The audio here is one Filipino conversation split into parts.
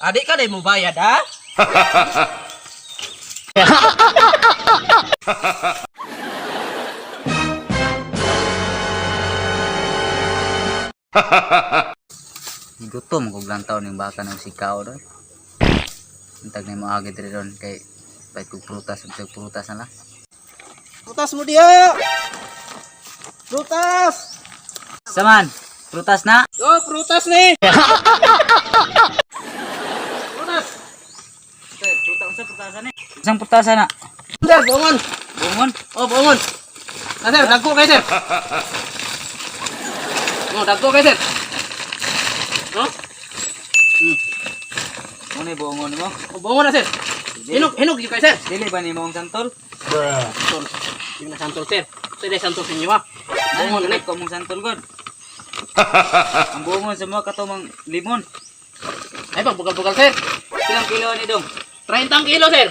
Adik ka na mo bayad, ha? Gutom kog lang taon ning baka ng sikaw doon. Intag na mo agad rin doon kay bait kog prutas ug prutas na lang. Prutas mo diya! Prutas! Saman, prutas na. Yo, prutas ni! Prutas! Prutas ni. Isang prutasan na. Sir, bungon! Bungon. Oh, bungon! Sir, dagko kayo, sir! Oh, dagko kayo, sir! No? Ano yung bungon mo? Oh, bungon na, sir! Hinog yun kayo, sir! Dili ba ni mo ang santol? Santol. Yung na santol, sir. Ito yung santol sa inyo, ha? Bungon Bungon na na, ko mong santol god. Ang bungon sa mga katumang limon. Ay, pang bugal-bugal, sir! Ilang kilo ni dong? 30 kilo, sir!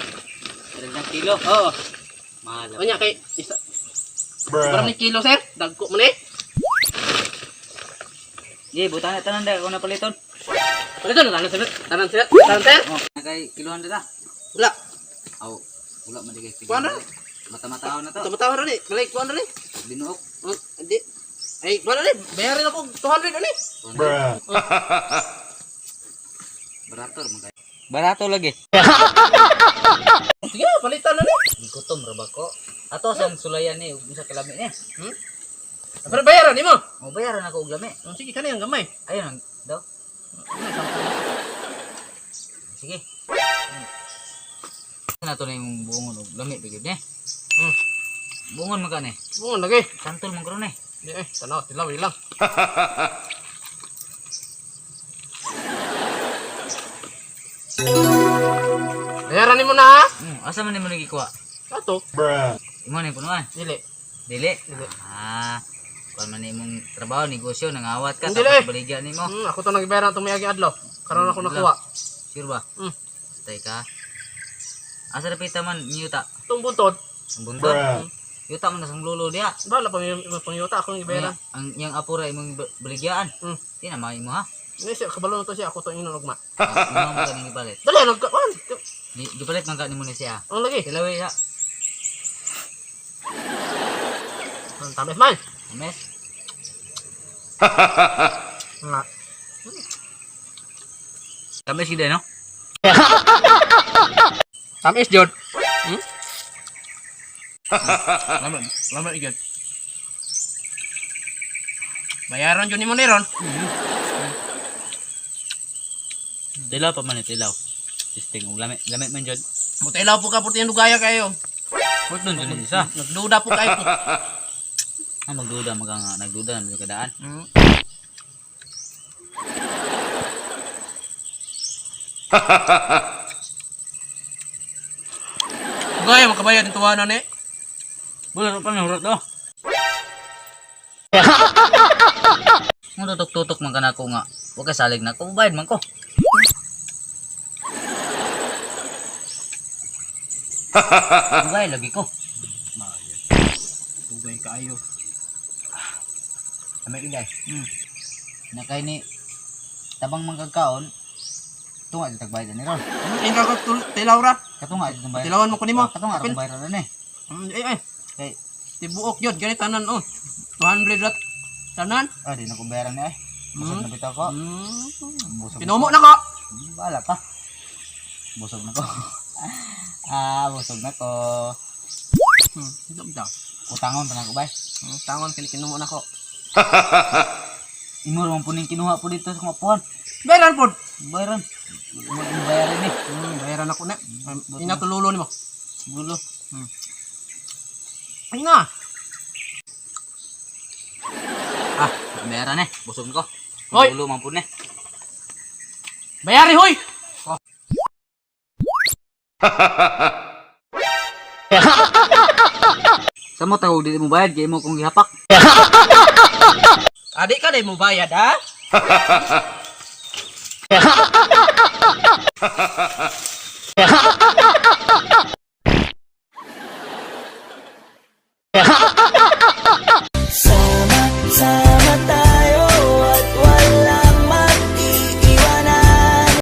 30 kilo. Oo. Mahal. O niya, kay isa. Sobrang ni kilo, sir. Dagko mo na eh. Di, butang na tanan da ko na paliton. Ano ito? Tanan, sir? Oh, nakay kilohan da. Wala. Aw, wala man digay kilo. Kuan na? Mata-mataw na to. Tumatawa na ni. Balik, kuhan na ni. Binuok. Hindi. Ay, kuhan na ni. Bayarin ako 200 na ni. Barato man kay. Barato lagi. Sige, palitan na ni. Gutom ra ba ko? Ato sang sulayan ni ug sa kalami ni. Pero bayaran ni mo. Mo bayaran ako og lami. Sige, kanina ang gamay. Ayun ang daw. Sige. Na to ning bungon og lami bigid ni. Bungon man kani. Bungon lagi. Santol man karon ni. Di tanaw, tilaw lang. Bayaran ni mo na ha. Asa man ni mo nagikuha? Ato. Imo ni punuan. Dili. Dili. Kuan man imong trabaho, negosyo, nangawat ka Dili. tapos baligya nimo. Ako to nagbayaran itong mayagi adlaw. Karon ako nakuha. Sure ba? Tay ka. Asa repita man nyuta? Itong buntod. Ang buntot. Yuta man sa lulo diha. Bala pa may pangyuta ako nagbayaran. Ang yang apura imong baligyaan. Di na may mo ha. Ini siya kabalo to siya ako to inon ugma. Ano mo kaning ipalit? Dali nagkaon. Di palit man ka nimo ni siya. Ang lagi. Tilawi ha. Ang tamis man. Mes. Nga. Kami sida no? Tamis jod. Lama igad. Bayaran jud nimo ni ron. Tilaw pa man tilaw. Testing og lami man jud. Butilaw po ka puti yung lugaya kayo. Put dun jud isa. Nagduda po kayo. Ang magduda nagduda na kadaan. Gaya makabayad ng tuwanan eh. Bulan pa na hurot do. Mo tutok-tutok man kanako nga. Wa ka salig na ko bayad man ko. Dugay lagi ko. Dugay kaayo. Amay kay. Nakay ni tabang mangkagkaon tunga sa tagbayad ni ron. Ang tilaw ra. Katunga sa tagbayad. Tilawan mo ko nimo. Katunga ra bayad ni. Ay. Kay Tibuok yun. Ganit tanan 200 rat. Tanan. di na ko bayaran ni ay. Busog na bitaw ko. Busog. Pinumo na ko. Bala pa. Busog na ko. Busog na ko. Ito bitaw. Utangon pa na ko bay. Tangon kinumo na ko. Imo man puning kinuha po dito sa kumapuan. Bayaran po. Bayaran. Bayaran ni. Bayaran ako na. Inatululo nimo. Gulo. Ay nga. Bayaran eh. Busog ko. Hoy. Gulo man po ni. Bayari hoy. Sa mo tawag di mo bayad kay mo kung gihapak. Adik ka na mo bayad ha?